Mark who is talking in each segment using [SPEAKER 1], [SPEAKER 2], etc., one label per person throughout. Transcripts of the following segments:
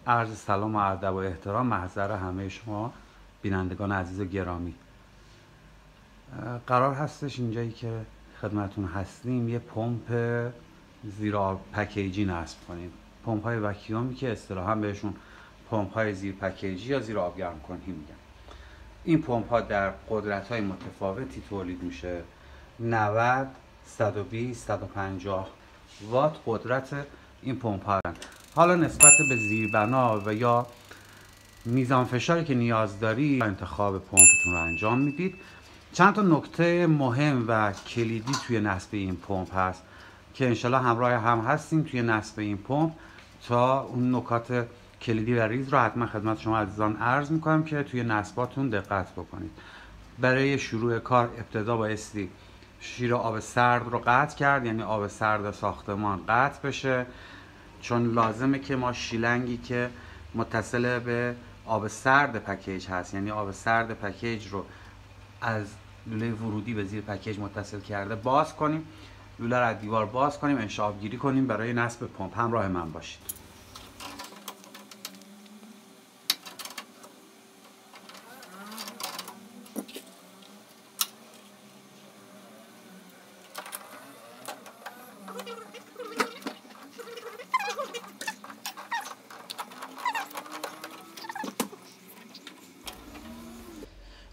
[SPEAKER 1] عرض سلام و ادب و احترام محضر همه شما بینندگان عزیز و گرامی. قرار هستش اینجایی که خدمتون هستیم یه پمپ زیر آب پکیجی نصب کنیم. پمپ های وکیومی که اصطلاحاً بهشون پمپ های زیر پکیجی یا زیر آب گرم کنی میگن. این پمپ ها در قدرت های متفاوتی تولید میشه. 90 120 150 وات قدرت این پمپ ها هستند. حالا نسبت به زیربنا و یا میزان فشاری که نیاز دارید انتخاب پمپتون رو انجام میدید. چند تا نکته مهم و کلیدی توی نصب این پمپ هست که انشالله همراه هم هستیم توی نصب این پمپ تا اون نکات کلیدی و ریز رو حتما خدمت شما عزیزان عرض میکنم که توی نصباتون دقت بکنید. برای شروع کار ابتدا بایستی شیر آب سرد رو قطع کرد، یعنی آب سرد ساختمان قطع بشه، چون لازمه که ما شیلنگی که متصل به آب سرد پکیج هست، یعنی آب سرد پکیج رو از لوله ورودی به زیر پکیج متصل کرده باز کنیم، لوله رو از دیوار باز کنیم، انشعاب گیری کنیم برای نصب پمپ. همراه من باشید.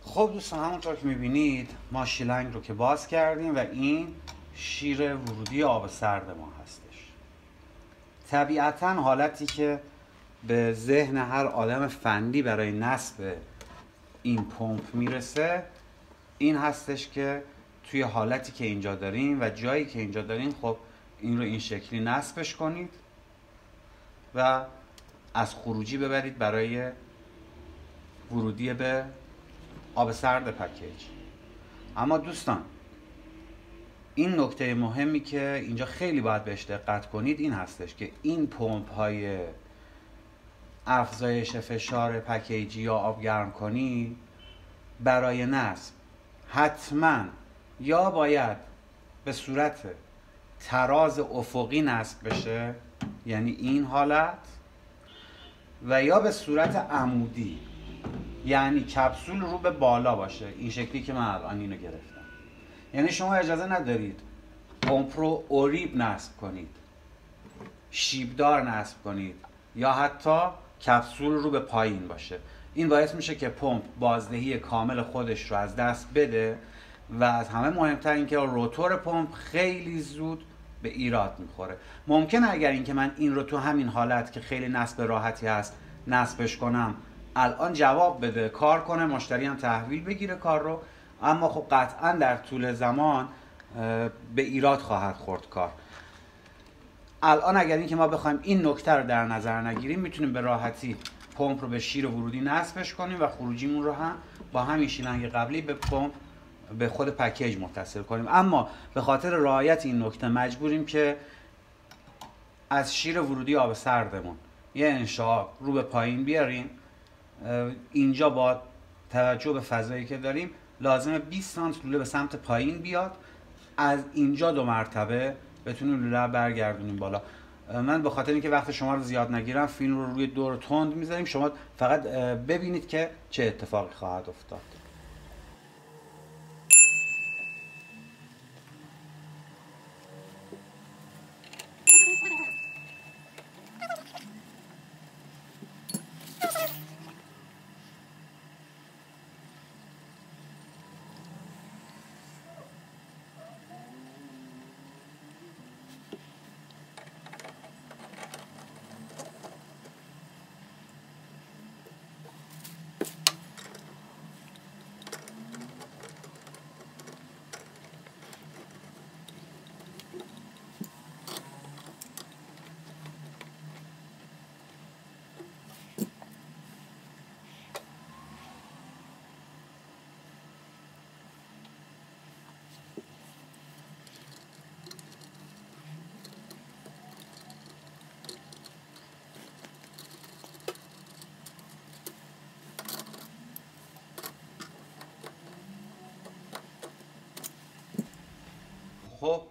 [SPEAKER 1] خب دوستان، همونطور که میبینید ما شیلنگ رو که باز کردیم و این شیر ورودی آب سرد ما هستش. طبیعتاً حالتی که به ذهن هر آدم فنی برای نصب این پمپ میرسه این هستش که توی حالتی که اینجا داریم و جایی که اینجا داریم خب این رو این شکلی نصبش کنید و از خروجی ببرید برای ورودی به آب سرد پکیج. اما دوستان این نکته مهمی که اینجا خیلی باید بهش دقت کنید این هستش که این پمپ های افزایش فشار پکیجی یا آب گرم کنی برای نصب حتما یا باید به صورت تراز افقی نصب بشه، یعنی این حالت، و یا به صورت عمودی، یعنی کپسول رو به بالا باشه، این شکلی که من الان اینو گرفتم. یعنی شما اجازه ندارید پمپ رو اوریب نصب کنید، شیبدار نصب کنید یا حتی کپسول رو به پایین باشه. این باعث میشه که پمپ بازدهی کامل خودش رو از دست بده و از همه مهمتر این که روتور پمپ خیلی زود به ایراد میخوره. ممکنه اگر اینکه من این رو تو همین حالت که خیلی نصب راحتی هست نصبش کنم الان جواب بده، کار کنه، مشتری هم تحویل بگیره کار رو، اما خب قطعا در طول زمان به ایراد خواهد خورد کار. الان اگر اینکه ما بخوایم این نکته رو در نظر نگیریم میتونیم به راحتی پمپ رو به شیر ورودی نصبش کنیم و خروجیمون رو هم با همین شیلنگ قبلی به پمپ به خود پکیج متصل کنیم. اما به خاطر رعایت این نکته مجبوریم که از شیر ورودی آب سردمون یه انشعاب رو به پایین بیاریم. اینجا با توجه به فضایی که داریم لازمه 20 سانت لوله به سمت پایین بیاد، از اینجا 2 مرتبه بتونیم لوله برگردونیم بالا. من به خاطر اینکه وقت شما رو زیاد نگیرم فیلم رو روی دور تند میذاریم، شما فقط ببینید که چه اتفاقی خواهد افتاد. خب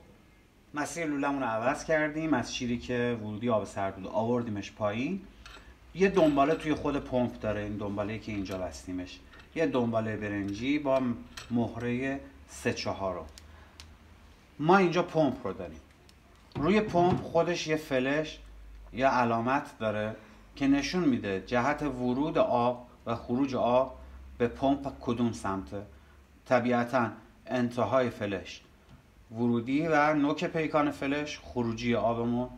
[SPEAKER 1] مسیر لولمون رو عوض کردیم، از شیری که ورودی آب سرد بود آوردیمش پایین یه دنباله توی خود پمپ داره، این دنباله که اینجا بستیمش، یه دنباله برنجی با مهره 3/4. ما اینجا پمپ رو داریم. روی پمپ خودش یه فلش یا علامت داره که نشون میده جهت ورود آب و خروج آب به پمپ کدوم سمته. طبیعتا انتهای فلش ورودی و نوک پیکان فلش خروجی آبمون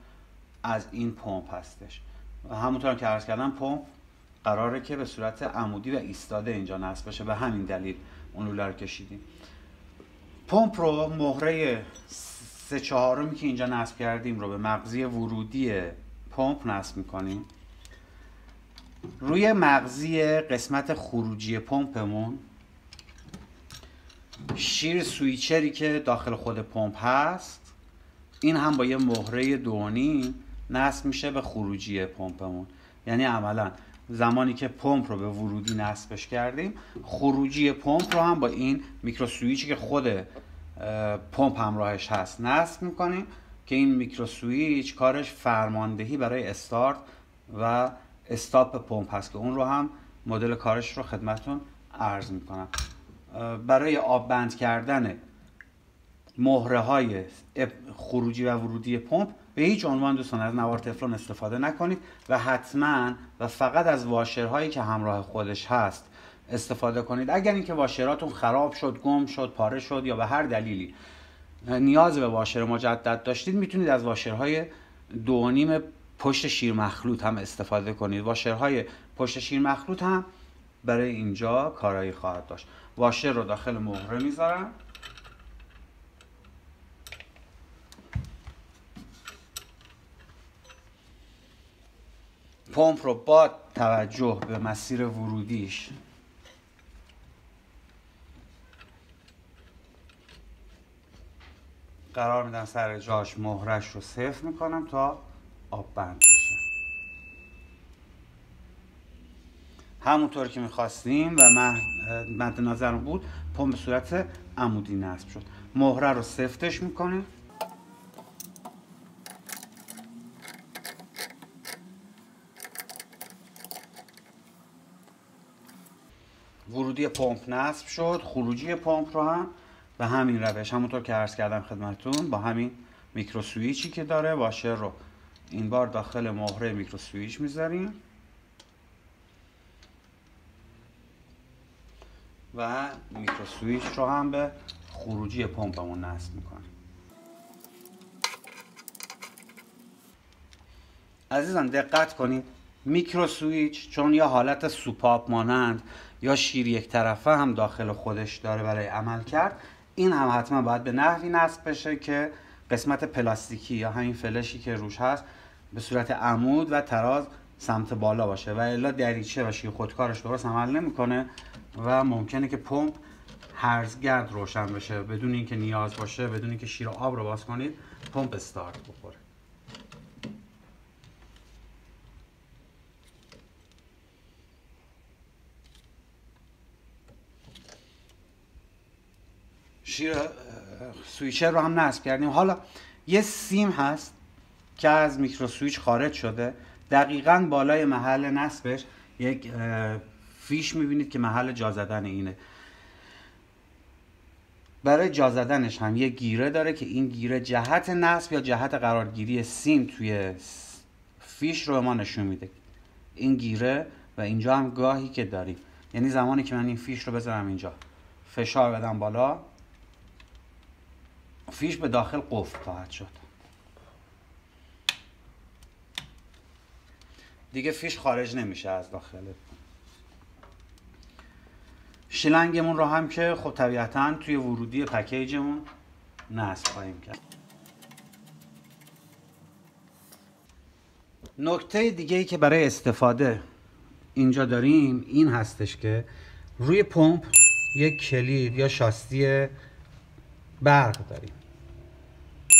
[SPEAKER 1] از این پمپ هستش. و همونطور که عرض کردم پمپ قراره که به صورت عمودی و ایستاده اینجا نصب بشه، به همین دلیل اون لوله رو کشیدیم. پمپ رو مهره 3/4 که اینجا نصب کردیم رو به مغزی ورودی پمپ نصب میکنیم. روی مغزی قسمت خروجی پمپمون شیر سویچری که داخل خود پمپ هست، این هم با یه مهره 2.5 نصب میشه به خروجی پمپمون. یعنی عملا زمانی که پمپ رو به ورودی نصبش کردیم، خروجی پمپ رو هم با این میکرو سویچی که خود پمپ همراهش هست نصب میکنیم که این میکرو سویچ کارش فرماندهی برای استارت و استاپ پمپ هست که اون رو هم مدل کارش رو خدمتتون عرض میکنم. برای آب بند کردن مهره های خروجی و ورودی پمپ به هیچ عنوان دوستان از نوار تفلون استفاده نکنید و حتما و فقط از واشرهایی که همراه خودش هست استفاده کنید. اگر اینکه واشراتون خراب شد، گم شد، پاره شد یا به هر دلیلی نیاز به واشر مجدد داشتید، میتونید از واشرهای 2.5 پشت شیر مخلوط هم استفاده کنید. واشرهای پشت شیر مخلوط هم برای اینجا کارایی خواهد داشت. واشر رو داخل مهره میذارم. پمپ رو با توجه به مسیر ورودیش قرار میدم سر جاش، مهرش رو صفر میکنم تا آب بند بشه همونطور که میخواستیم و مد نظر بود. پمپ به صورت عمودی نصب شد. مهره رو سفتش میکنیم. ورودی پمپ نصب شد. خروجی پمپ رو هم به همین روش، همونطور که عرض کردم خدمتتون، با همین میکرو سویچی که داره واشر رو این بار داخل مهره میکرو سویچ میذاریم و میکرو سویچ رو هم به خروجی پمپمون نصب میکنیم. عزیزان دقت کنید، میکرو سویچ چون یا حالت سوپاپ مانند یا شیر یک طرفه هم داخل خودش داره برای عمل کرد، این هم حتما باید به نحوی نصب بشه که قسمت پلاستیکی یا همین فلشی که روش هست به صورت عمود و تراز سمت بالا باشه و الا دریچه و شیر خودکارش درست عمل نمیکنه و ممکنه که پمپ هرزگرد روشن بشه بدون اینکه نیاز باشه، بدون اینکه شیر آب رو باز کنید پمپ استارت بخوره. شیر سویچر رو هم نصب کردیم. حالا یه سیم هست که از میکرو سویچ خارج شده، دقیقاً بالای محل نصبش یک فیش میبینید که محل جا زدن اینه. برای جا زدنش هم یه گیره داره که این گیره جهت نصب یا جهت قرارگیری سیم توی فیش رو به ما نشون میده. این گیره و اینجا هم گاهی که داریم، یعنی زمانی که من این فیش رو بذارم اینجا، فشار بدم بالا، فیش به داخل قفل خواهد شد. دیگه فیش خارج نمیشه از داخل. شلنگمون رو هم که خب طبیعتاً توی ورودی پکیجمون نصب خواهیم کرد. نکته دیگه ای که برای استفاده اینجا داریم این هستش که روی پمپ یک کلید یا شاستی برق داریم.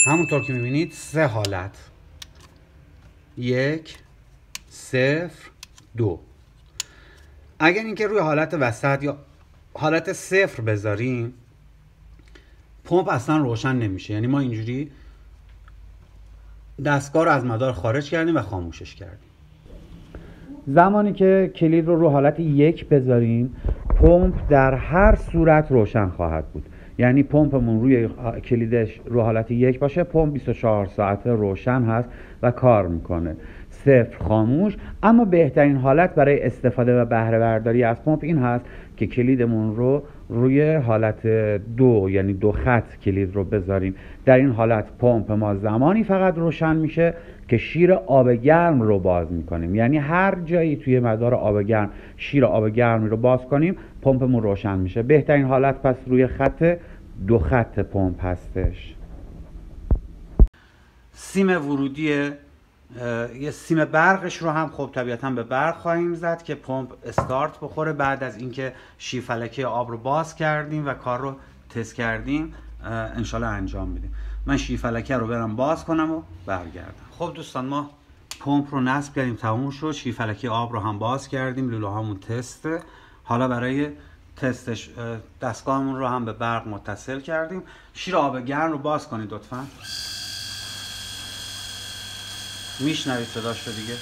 [SPEAKER 1] همونطور که میبینید 3 حالت، 1 0 2. اگر اینکه روی حالت وسط یا حالت 0 بذاریم پمپ اصلا روشن نمیشه، یعنی ما اینجوری دستگاه رو از مدار خارج کردیم و خاموشش کردیم. زمانی که کلید رو حالت 1 بذاریم، پمپ در هر صورت روشن خواهد بود. یعنی پمپمون روی کلیدش رو حالت 1 باشه، پمپ 24 ساعته روشن هست و کار میکنه، صفر خاموش. اما بهترین حالت برای استفاده و بهره برداری از پمپ این هست که کلیدمون رو روی حالت 2، یعنی 2 خط کلید رو بذاریم. در این حالت پمپ ما زمانی فقط روشن میشه که شیر آب گرم رو باز میکنیم. یعنی هر جایی توی مدار آب گرم شیر آب گرمی رو باز کنیم، پمپمون روشن میشه. بهترین حالت پس روی خط 2 خط پمپ هستش. سیم ورودی یه سیم برقش رو هم خب طبیعتاً به برق خواهیم زد که پمپ استارت بخوره بعد از اینکه شیر فلکه آب رو باز کردیم و کار رو تست کردیم انشالله انجام میدیم. من شیر فلکه رو برم باز کنم و برگردم. خب دوستان، ما پمپ رو نصب کردیم، تموم شد. شیر فلکه آب رو هم باز کردیم، لوله‌هامون تسته. حالا برای تستش دستگاهمون رو هم به برق متصل کردیم. شیر آب گرم رو باز کنید لطفاً. میشنوید صداش رو دیگه.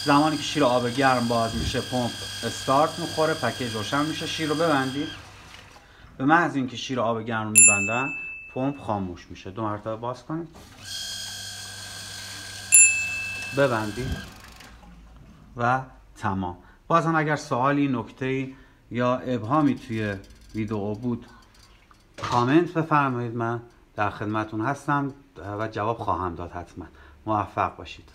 [SPEAKER 1] زمانی که شیر آب گرم باز میشه، پمپ استارت میخوره، پکیج روشن میشه. شیر رو ببندید. به محض اینکه شیر آب گرم رو میبندن، پمپ خاموش میشه. 2 مرتبه باز کنید، ببندید و تمام. بازم اگر سوالی، نکته‌ای یا ابهامی توی ویدئو بود کامنت بفرمایید، من در خدمتون هستم و جواب خواهم داد. حتما موفق باشید.